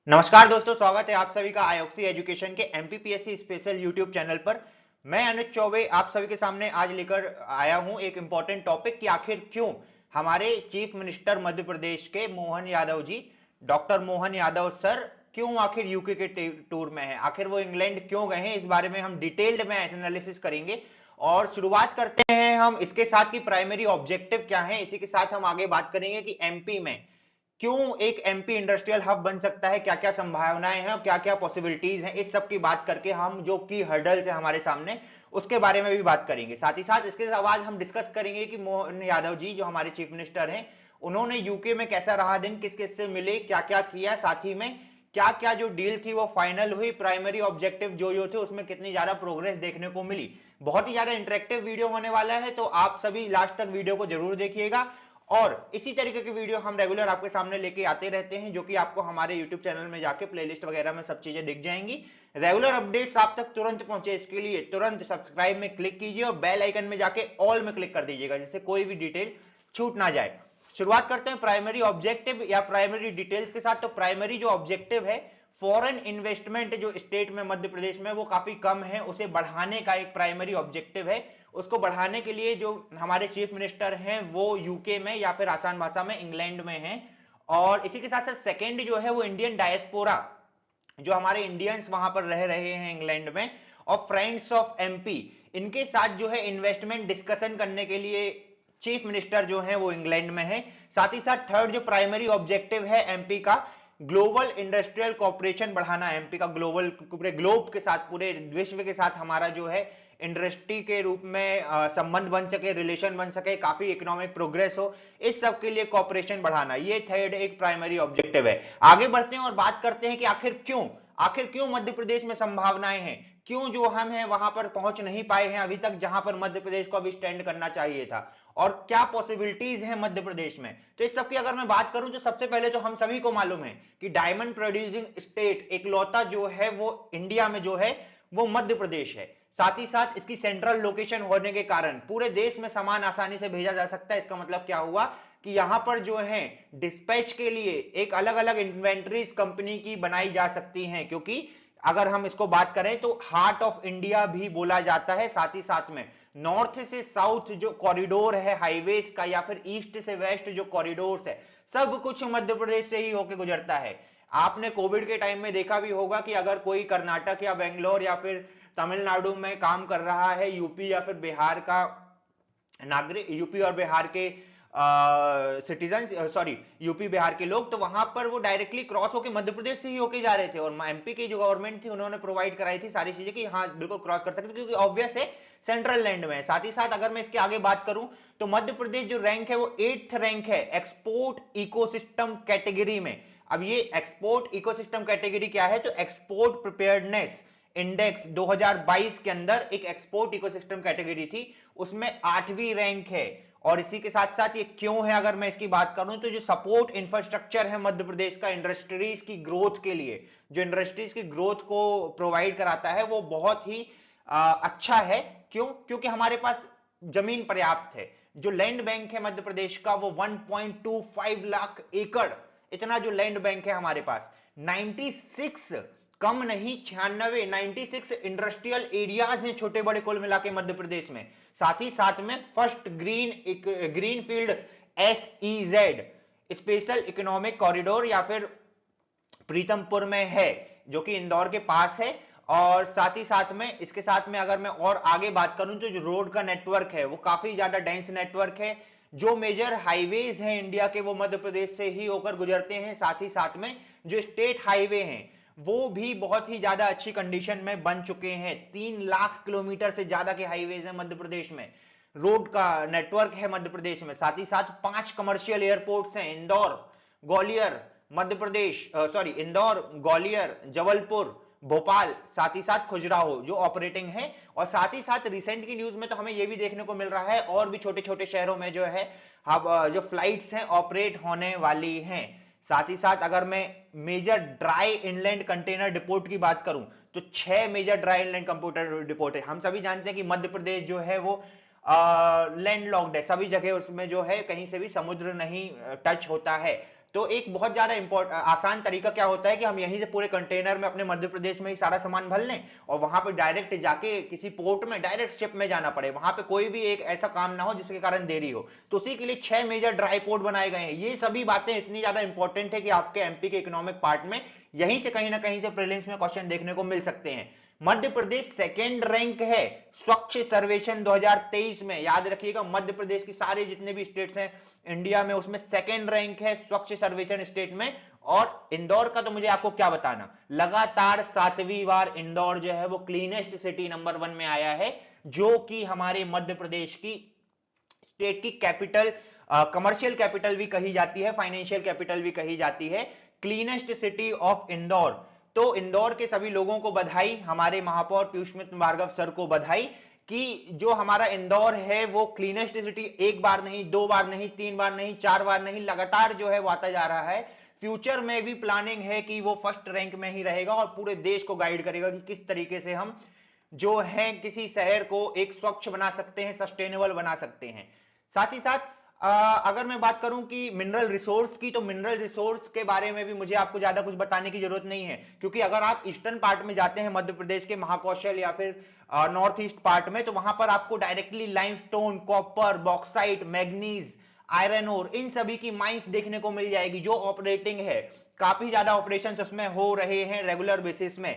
नमस्कार दोस्तों, स्वागत है आप सभी का आईओक्सी एजुकेशन के एमपीपीएससी स्पेशल यूट्यूब चैनल पर। मैं अनुज चौबे आप सभी के सामने आज लेकर आया हूं एक इंपॉर्टेंट टॉपिक कि आखिर क्यों हमारे चीफ मिनिस्टर मध्य प्रदेश के मोहन यादव जी, डॉक्टर मोहन यादव सर, क्यों आखिर यूके के टूर में हैं, आखिर वो इंग्लैंड क्यों गए हैं, इस बारे में हम डिटेल्ड में एनालिसिस करेंगे। और शुरुआत करते हैं हम इसके साथ कि प्राइमरी ऑब्जेक्टिव क्या है। इसी के साथ हम आगे बात करेंगे कि एमपी में क्यों एक एमपी इंडस्ट्रियल हब बन सकता है, क्या क्या संभावनाएं हैं और क्या क्या पॉसिबिलिटीज हैं। इस सब की बात करके हम जो की हर्डल्स है हमारे सामने उसके बारे में भी बात करेंगे। साथ ही साथ इसके बाद हम डिस्कस करेंगे कि मोहन यादव जी जो हमारे चीफ मिनिस्टर हैं, उन्होंने यूके में कैसा रहा दिन, किस किस से मिले, क्या क्या किया, साथ ही में क्या क्या जो डील थी वो फाइनल हुई, प्राइमरी ऑब्जेक्टिव जो थे उसमें कितनी ज्यादा प्रोग्रेस देखने को मिली। बहुत ही ज्यादा इंटरेक्टिव वीडियो होने वाला है, तो आप सभी लास्ट तक वीडियो को जरूर देखिएगा। और इसी तरीके की वीडियो हम रेगुलर आपके सामने लेके आते रहते हैं, जो कि आपको हमारे यूट्यूब चैनल में जाके प्लेलिस्ट वगैरह में सब चीजें दिख जाएंगी। रेगुलर अपडेट्स आप तक तुरंत पहुंचे, इसके लिए तुरंत सब्सक्राइब में क्लिक कीजिए और बेल आइकन में जाके ऑल में क्लिक कर दीजिएगा, जिससे कोई भी डिटेल छूट ना जाए। शुरुआत करते हैं प्राइमरी ऑब्जेक्टिव या प्राइमरी डिटेल्स के साथ। तो प्राइमरी जो ऑब्जेक्टिव है, फॉरेन इन्वेस्टमेंट जो स्टेट में मध्य प्रदेश में वो काफी कम है, उसे बढ़ाने का एक प्राइमरी ऑब्जेक्टिव है। उसको बढ़ाने के लिए जो हमारे चीफ मिनिस्टर हैं वो यूके में या फिर आसान भाषा में इंग्लैंड में हैं। और इसी के साथ साथ सेकेंड जो है वो इंडियन डायस्पोरा, जो हमारे इंडियंस वहां पर रह रहे हैं इंग्लैंड में, और फ्रेंड्स ऑफ एमपी, इनके साथ जो है इन्वेस्टमेंट डिस्कशन करने के लिए चीफ मिनिस्टर जो है वो इंग्लैंड में है। साथ ही साथ थर्ड जो प्राइमरी ऑब्जेक्टिव है एमपी का, ग्लोबल इंडस्ट्रियल कॉपरेशन बढ़ाना। एमपी का ग्लोबल, पूरे ग्लोब के साथ, पूरे विश्व के साथ हमारा जो है इंडस्ट्री के रूप में संबंध बन सके, रिलेशन बन सके, काफी इकोनॉमिक प्रोग्रेस हो, इस सब के लिए कॉपरेशन बढ़ाना, ये थर्ड एक प्राइमरी ऑब्जेक्टिव है। आगे बढ़ते हैं और बात करते हैं कि आखिर क्यों मध्य प्रदेश में संभावनाएं हैं, क्यों जो हम हैं वहां पर पहुंच नहीं पाए हैं अभी तक, जहां पर मध्य प्रदेश को अभी स्टैंड करना चाहिए था, और क्या पॉसिबिलिटीज हैं मध्य प्रदेश में। तो इस सब की अगर मैं बात करूं तो सबसे पहले तो हम सभी को मालूम है कि डायमंड प्रोड्यूसिंग स्टेट इकलौता जो है वो इंडिया में जो है वो मध्य प्रदेश है। साथ ही साथ इसकी सेंट्रल लोकेशन होने के कारण पूरे देश में सामान आसानी से भेजा जा सकता है। इसका मतलब क्या हुआ कि यहां पर जो है डिस्पैच के लिए एक अलग अलग इन्वेंटरीज कंपनी की बनाई जा सकती हैं, क्योंकि अगर हम इसको बात करें तो हार्ट ऑफ इंडिया भी बोला जाता है। साथ ही साथ में नॉर्थ से साउथ जो कॉरिडोर है हाईवेज का, या फिर ईस्ट से वेस्ट जो कॉरिडोर्स है, सब कुछ मध्य प्रदेश से ही होकर गुजरता है। आपने कोविड के टाइम में देखा भी होगा कि अगर कोई कर्नाटक या बेंगलोर या फिर तमिलनाडु में काम कर रहा है, यूपी या फिर बिहार का नागरिक, यूपी और बिहार के सिटीजन, सॉरी यूपी बिहार के लोग, तो वहां पर वो डायरेक्टली क्रॉस होके मध्य प्रदेश से ही होके जा रहे थे। और एमपी की जो गवर्नमेंट थी उन्होंने प्रोवाइड कराई थी सारी चीजें कि हाँ बिल्कुल क्रॉस कर सकते, क्योंकि ऑब्वियस है सेंट्रल लैंड में है। साथ ही साथ अगर मैं इसके आगे बात करूं तो मध्य प्रदेश जो रैंक है वो 8th रैंक है एक्सपोर्ट इकोसिस्टम कैटेगरी में। अब ये एक्सपोर्ट इकोसिस्टम कैटेगरी क्या है, तो एक्सपोर्ट प्रिपेयर्डनेस इंडेक्स 2022 के अंदर एक एक्सपोर्ट इकोसिस्टम कैटेगरी थी, उसमें 8वीं रैंक है। और इसी के साथ साथ ये क्यों है, अगर मैं इसकी बात करूं तो जो सपोर्ट इंफ्रास्ट्रक्चर है मध्य प्रदेश का इंडस्ट्रीज की ग्रोथ के लिए, जो इंडस्ट्रीज की ग्रोथ को प्रोवाइड कराता है, वो बहुत ही अच्छा है। क्यों? क्योंकि हमारे पास जमीन पर्याप्त है। जो लैंड बैंक है मध्य प्रदेश का वो 1.25 लाख एकड़, इतना जो लैंड बैंक है हमारे पास। 96, कम नहीं 96, 96 इंडस्ट्रियल एरियाज हैं छोटे बड़े कुल मिला के मध्य प्रदेश में। साथ ही साथ में first green field SEZ special economic corridor या फिर प्रीतमपुर में है, जो कि इंदौर के पास है। और साथ ही साथ में इसके साथ में अगर मैं और आगे बात करूं तो जो रोड का नेटवर्क है वो काफी ज्यादा डेंस नेटवर्क है। जो मेजर हाईवेज हैं इंडिया के वो मध्य प्रदेश से ही होकर गुजरते हैं। साथ ही साथ में जो स्टेट हाईवे हैं वो भी बहुत ही ज्यादा अच्छी कंडीशन में बन चुके हैं। 3 लाख किलोमीटर से ज्यादा के हाईवेज हैं मध्य प्रदेश में, रोड का नेटवर्क है मध्य प्रदेश में। साथ ही साथ 5 कमर्शियल एयरपोर्ट्स हैं, इंदौर, ग्वालियर, मध्य प्रदेश, सॉरी इंदौर, ग्वालियर, जबलपुर, भोपाल, साथ ही साथ खजुराहो जो ऑपरेटिंग है। और साथ ही साथ रिसेंट की न्यूज में तो हमें यह भी देखने को मिल रहा है और भी छोटे छोटे शहरों में जो है जो फ्लाइट्स हैं ऑपरेट होने वाली हैं। साथ ही साथ अगर मैं major dry inland container depot की बात करूं तो 6 major dry inland computer depot है। हम सभी जानते हैं कि मध्य प्रदेश जो है वो लैंड लॉक्ड है, सभी जगह उसमें जो है कहीं से भी समुद्र नहीं टच होता है। तो एक बहुत ज्यादा आसान तरीका क्या होता है कि हम यहीं से पूरे कंटेनर में अपने मध्य प्रदेश में ही सारा सामान भर लें और वहां पे डायरेक्ट जाके किसी पोर्ट में डायरेक्ट शिप में जाना पड़े, वहां पे कोई भी एक ऐसा काम ना हो जिसके कारण देरी हो। तो उसी के लिए 6 मेजर ड्राई पोर्ट बनाए गए हैं। ये सभी बातें इतनी ज्यादा इंपॉर्टेंट है कि आपके एमपी के इकोनॉमिक पार्ट में यहीं से कहीं ना कहीं से प्रीलिम्स में क्वेश्चन देखने को मिल सकते हैं। मध्य प्रदेश सेकेंड रैंक है स्वच्छ सर्वेक्षण 2023 में, याद रखिएगा मध्य प्रदेश की सारे जितने भी स्टेट्स हैं इंडिया में उसमें सेकेंड रैंक है स्वच्छ सर्वेक्षण स्टेट में। और इंदौर का तो मुझे आपको क्या बताना, लगातार 7वीं बार इंदौर जो है वो क्लीनेस्ट सिटी नंबर 1 में आया है, जो कि हमारे मध्य प्रदेश की स्टेट की कैपिटल, कमर्शियल कैपिटल भी कही जाती है, फाइनेंशियल कैपिटल भी कही जाती है, क्लीनेस्ट सिटी ऑफ इंदौर। तो इंदौर के सभी लोगों को बधाई, हमारे महापौर पीयूष मित्र भार्गव सर को बधाई कि जो हमारा इंदौर है वो क्लीनेस्ट सिटी एक बार नहीं, 2 बार नहीं, 3 बार नहीं, 4 बार नहीं, लगातार जो है वो आता जा रहा है। फ्यूचर में भी प्लानिंग है कि वो फर्स्ट रैंक में ही रहेगा और पूरे देश को गाइड करेगा कि किस तरीके से हम जो है किसी शहर को एक स्वच्छ बना सकते हैं, सस्टेनेबल बना सकते हैं। साथ ही साथ अगर मैं बात करूं कि मिनरल रिसोर्स की, तो मिनरल रिसोर्स के बारे में भी मुझे आपको ज्यादा कुछ बताने की जरूरत नहीं है, क्योंकि अगर आप ईस्टर्न पार्ट में जाते हैं मध्य प्रदेश के महाकौशल या फिर नॉर्थ ईस्ट पार्ट में, तो वहां पर आपको directly limestone, copper, bauxite, manganese, iron ore, इन सभी की माइंस देखने को मिल जाएगी जो ऑपरेटिंग है। काफी ज्यादा ऑपरेशंस उसमें हो रहे हैं रेगुलर बेसिस में।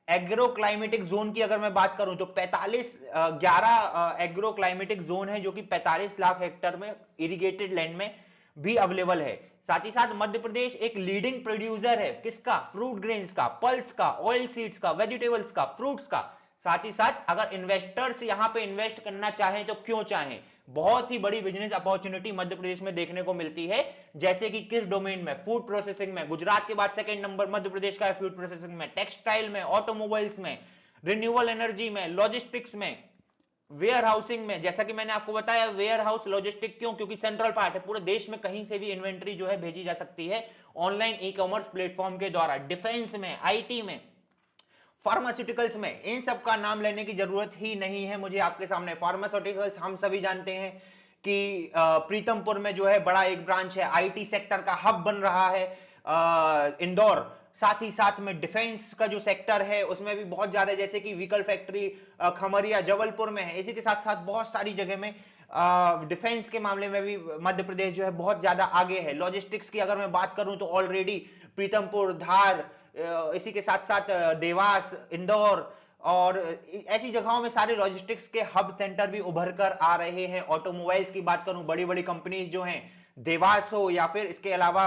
एग्रो क्लाइमेटिक जोन की अगर मैं बात करूं तो 11 एग्रो क्लाइमेटिक जोन है जो कि 45 लाख हेक्टेयर में इरिगेटेड लैंड में भी अवेलेबल है। साथ ही साथ मध्य प्रदेश एक लीडिंग प्रोड्यूसर है किसका, फ्रूट ग्रेन्स का, पल्स का, ऑयल सीड्स का, वेजिटेबल्स का, फ्रूट्स का। साथ ही साथ अगर इन्वेस्टर्स यहां पे इन्वेस्ट करना चाहें तो क्यों चाहें, बहुत ही बड़ी बिजनेस अपॉर्चुनिटी मध्य प्रदेश में देखने को मिलती है। जैसे कि किस डोमेन में, फूड प्रोसेसिंग में, गुजरात के बाद सेकंड नंबर मध्य प्रदेश का है फूड प्रोसेसिंग में, टेक्सटाइल में, ऑटोमोबाइल्स में, रिन्यूएबल एनर्जी में, लॉजिस्टिक्स में, वेयर हाउसिंग में। जैसा कि मैंने आपको बताया वेयर हाउस लॉजिस्टिक क्यों, क्योंकि सेंट्रल पार्ट है, पूरे देश में कहीं से भी इन्वेंट्री जो है भेजी जा सकती है ऑनलाइन ई कॉमर्स प्लेटफॉर्म के द्वारा। डिफेंस में, आईटी में, फार्मास्यूटिकल्स में, इन सब का नाम लेने की जरूरत ही नहीं है मुझे आपके सामने। फार्मास्यूटिकल्स हम सभी जानते हैं कि प्रीतमपुर में जो है बड़ा एक ब्रांच है, आईटी सेक्टर का हब बन रहा है इंदौर। साथ ही साथ में डिफेंस का जो सेक्टर है उसमें भी बहुत ज्यादा, जैसे कि व्हीकल फैक्ट्री खमरिया जबलपुर में है। इसी के साथ साथ बहुत सारी जगह में डिफेंस के मामले में भी मध्य प्रदेश जो है बहुत ज्यादा आगे है। लॉजिस्टिक्स की अगर मैं बात करूं तो ऑलरेडी प्रीतमपुर, धार, इसी के साथ साथ देवास, इंदौर और ऐसी जगहों में सारे लॉजिस्टिक्स के हब सेंटर भी उभर कर आ रहे हैं। ऑटोमोबाइल्स की बात करूं, बड़ी बड़ी कंपनीज जो हैं, देवास हो या फिर इसके अलावा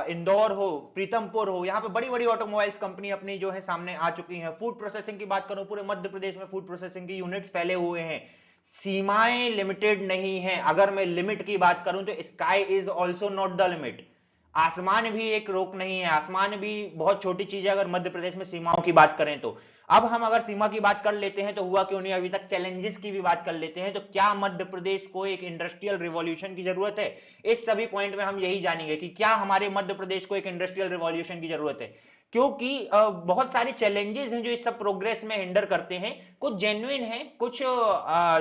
इंदौर हो, प्रीतमपुर हो, यहाँ पे बड़ी बड़ी ऑटोमोबाइल्स कंपनी अपनी जो है सामने आ चुकी हैं। फूड प्रोसेसिंग की बात करूं, पूरे मध्य प्रदेश में फूड प्रोसेसिंग की यूनिट्स फैले हुए हैं। सीमाएं लिमिटेड नहीं है। अगर मैं लिमिट की बात करूं तो sky is also not the limit, आसमान भी एक रोक नहीं है, आसमान भी बहुत छोटी चीज है अगर मध्य प्रदेश में सीमाओं की बात करें तो। अब हम अगर सीमा की बात कर लेते हैं तो हुआ क्यों नहीं, अभी तक चैलेंजेस की भी बात कर लेते हैं। तो क्या मध्य प्रदेश को एक इंडस्ट्रियल रिवॉल्यूशन की जरूरत है, इस सभी पॉइंट में हम यही जानेंगे कि क्या हमारे मध्य प्रदेश को एक इंडस्ट्रियल रिवॉल्यूशन की जरूरत है। क्योंकि बहुत सारे चैलेंजेस हैं जो इस सब प्रोग्रेस में हिंडर करते हैं, कुछ जेन्युइन है, कुछ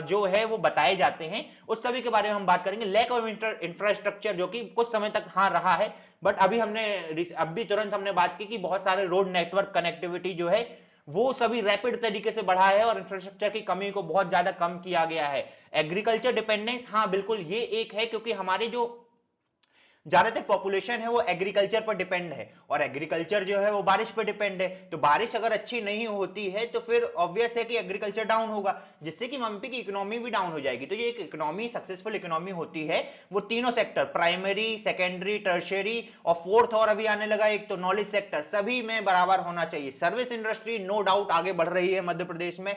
जो है वो बताए जाते हैं, उस सभी के बारे में हम बात करेंगे। लैक ऑफ इंफ्रास्ट्रक्चर जो कि कुछ समय तक हाँ रहा है, बट अभी तुरंत हमने बात की कि बहुत सारे रोड नेटवर्क कनेक्टिविटी जो है वो सभी रैपिड तरीके से बढ़ा है और इंफ्रास्ट्रक्चर की कमी को बहुत ज्यादा कम किया गया है। एग्रीकल्चर डिपेंडेंस, हाँ बिल्कुल ये एक है, क्योंकि हमारी जो ज्यादातर पॉपुलेशन है वो एग्रीकल्चर पर डिपेंड है और एग्रीकल्चर जो है वो बारिश पर डिपेंड है। तो बारिश अगर अच्छी नहीं होती है तो फिर ऑब्वियस है कि एग्रीकल्चर डाउन होगा, जिससे कि एमपी की इकोनॉमी भी डाउन हो जाएगी। तो ये एक इकोनॉमी, सक्सेसफुल इकोनॉमी होती है वो तीनों सेक्टर, प्राइमरी, सेकेंडरी, टर्शियरी और फोर्थ और अभी आने लगा एक तो नॉलेज सेक्टर, सभी में बराबर होना चाहिए। सर्विस इंडस्ट्री नो डाउट आगे बढ़ रही है मध्य प्रदेश में।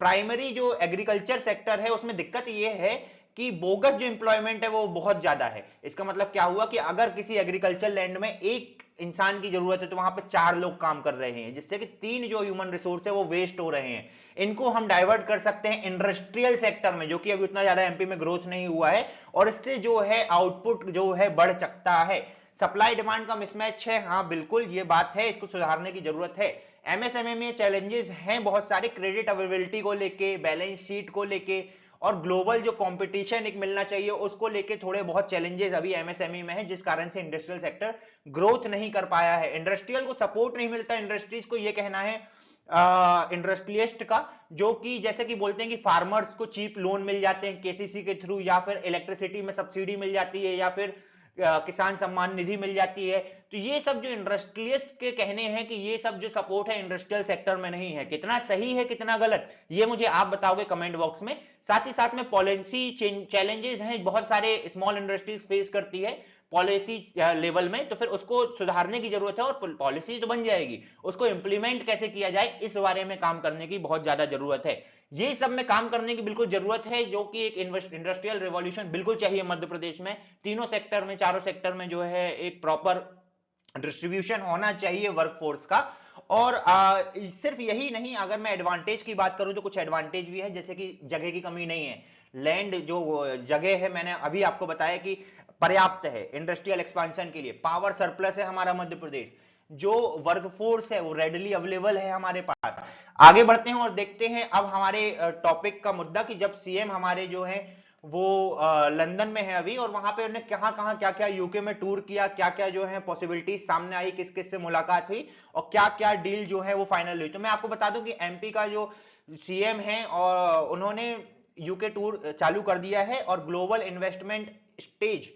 प्राइमरी जो एग्रीकल्चर सेक्टर है उसमें दिक्कत ये है कि बोगस जो एम्प्लॉयमेंट है वो बहुत ज्यादा है। इसका मतलब क्या हुआ कि अगर किसी एग्रीकल्चर लैंड में एक इंसान की जरूरत है तो वहां पे 4 लोग काम कर रहे हैं, जिससे कि 3 जो ह्यूमन रिसोर्स है वो वेस्ट हो रहे हैं। इनको हम डाइवर्ट कर सकते हैं इंडस्ट्रियल सेक्टर में, जो कि अभी उतना ज्यादा एमपी में ग्रोथ नहीं हुआ है और इससे जो है आउटपुट जो है बढ़ सकता है। सप्लाई डिमांड का मिसमैच है, हाँ बिल्कुल ये बात है, इसको सुधारने की जरूरत है। एमएसएमई में चैलेंजेस हैं बहुत सारे, क्रेडिट अवेलेबिलिटी को लेके, बैलेंस शीट को लेके और ग्लोबल जो कंपटीशन एक मिलना चाहिए उसको लेके थोड़े बहुत चैलेंजेस अभी एमएसएमई में है, जिस कारण से इंडस्ट्रियल सेक्टर ग्रोथ नहीं कर पाया है। इंडस्ट्रियल को सपोर्ट नहीं मिलता, इंडस्ट्रीज को ये कहना है इंडस्ट्रियलिस्ट का, जो कि जैसे कि बोलते हैं कि फार्मर्स को चीप लोन मिल जाते हैं केसीसी के थ्रू, या फिर इलेक्ट्रिसिटी में सब्सिडी मिल जाती है, या फिर किसान सम्मान निधि मिल जाती है। तो ये सब जो इंडस्ट्रियलिस्ट के कहने हैं कि ये सब जो सपोर्ट है इंडस्ट्रियल सेक्टर में नहीं है, कितना सही है कितना गलत ये मुझे आप बताओगे कमेंट बॉक्स में। साथ ही साथ में पॉलिसी चैलेंजेस हैं बहुत सारे स्मॉल इंडस्ट्रीज फेस करती है पॉलिसी लेवल में, तो फिर उसको सुधारने की जरूरत है, और पॉलिसी तो बन जाएगी, उसको इंप्लीमेंट कैसे किया जाए इस बारे में काम करने की बहुत ज्यादा जरूरत है। ये सब में काम करने की बिल्कुल जरूरत है, जो कि एक इंडस्ट्रियल रिवॉल्यूशन बिल्कुल चाहिए मध्य प्रदेश में। तीनों सेक्टर में, चारों सेक्टर में जो है एक प्रॉपर डिस्ट्रीब्यूशन होना चाहिए वर्कफोर्स का। और सिर्फ यही नहीं, अगर मैं एडवांटेज की बात करूं तो कुछ एडवांटेज भी है, जैसे कि जगह की कमी नहीं है, लैंड जो जगह है मैंने अभी आपको बताया कि पर्याप्त है इंडस्ट्रियल एक्सपांशन के लिए, पावर सरप्लस है हमारा मध्य प्रदेश, जो वर्कफोर्स है वो रेडली अवेलेबल है हमारे पास। आगे बढ़ते हैं और देखते हैं अब हमारे टॉपिक का मुद्दा, कि जब सीएम हमारे जो है वो लंदन में है अभी, और वहां पे उन्होंने कहां क्या क्या यूके में टूर किया, क्या क्या जो है पॉसिबिलिटीज सामने आई, किस किस से मुलाकात हुई, और क्या क्या डील जो है वो फाइनल हुई। तो मैं आपको बता दूं कि एमपी का जो सीएम है और उन्होंने यूके टूर चालू कर दिया है, और ग्लोबल इन्वेस्टमेंट स्टेज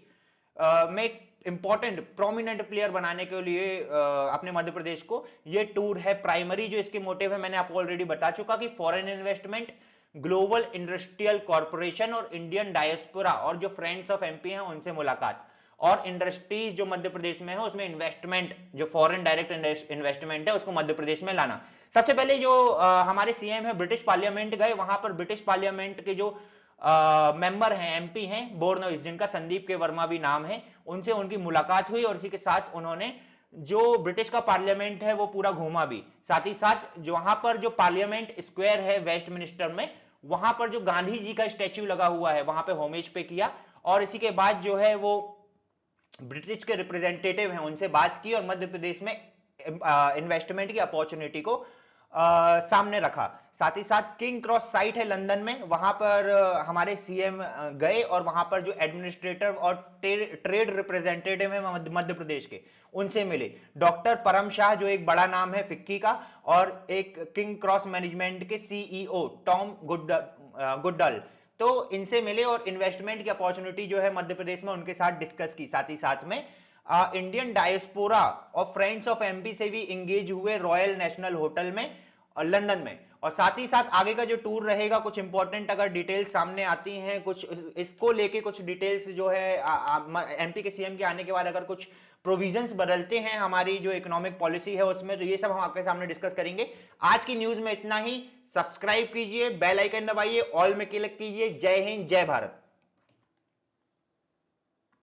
में इंपॉर्टेंट प्रोमिनेंट प्लेयर बनाने के लिए अपने मध्य प्रदेश को ये टूर है। प्राइमरी जो इसके मोटिव है मैंने आपको ऑलरेडी बता चुका कि foreign investment, global industrial corporation और इंडियन डायस्पोरा और जो फ्रेंड्स ऑफ एमपी हैं उनसे मुलाकात, और इंडस्ट्रीज जो मध्य प्रदेश में है उसमें इन्वेस्टमेंट, जो फॉरेन डायरेक्ट इन्वेस्टमेंट है उसको मध्य प्रदेश में लाना। सबसे पहले जो हमारे सीएम है ब्रिटिश पार्लियामेंट गए, वहां पर ब्रिटिश पार्लियामेंट के जो मेंबर हैं, एमपी हैं, बोर्नोइस, जिनका संदीप के वर्मा भी नाम है, उनसे उनकी मुलाकात हुई, और इसी के साथ उन्होंने जो ब्रिटिश का पार्लियामेंट है वो पूरा घूमा भी। साथ ही साथ जो वहां पर जो पार्लियामेंट स्क्वायर है वेस्टमिनिस्टर में, वहां पर जो गांधी जी का स्टैच्यू लगा हुआ है वहां पे होमेज पे किया, और इसी के बाद जो है वो ब्रिटिश के रिप्रेजेंटेटिव हैं उनसे बात की, और मध्य प्रदेश में इन्वेस्टमेंट की अपॉर्चुनिटी को सामने रखा। साथ ही साथ किंग क्रॉस साइट है लंदन में, वहां पर हमारे सीएम गए, और वहां पर जो एडमिनिस्ट्रेटर और ट्रेड रिप्रेजेंटेटिव है मध्य प्रदेश के, उनसे मिले। डॉक्टर परम शाह जो एक बड़ा नाम है फिक्की का, और एक किंग क्रॉस मैनेजमेंट के सीईओ टॉम गुडल, तो इनसे मिले और इन्वेस्टमेंट की अपॉर्चुनिटी जो है मध्य प्रदेश में उनके साथ डिस्कस की। साथ ही साथ में इंडियन डायस्पोरा और फ्रेंड्स ऑफ एमपी से भी इंगेज हुए रॉयल नेशनल होटल में और लंदन में। और साथ ही साथ आगे का जो टूर रहेगा, कुछ इंपॉर्टेंट अगर डिटेल्स सामने आती हैं, कुछ इसको लेके कुछ डिटेल्स जो है एमपी के सीएम के आने के बाद अगर कुछ प्रोविजंस बदलते हैं हमारी जो इकोनॉमिक पॉलिसी है उसमें, तो ये सब हम आपके सामने डिस्कस करेंगे। आज की न्यूज में इतना ही। सब्सक्राइब कीजिए, बेल आइकन दबाइए, ऑल में क्लिक कीजिए। जय हिंद, जय भारत।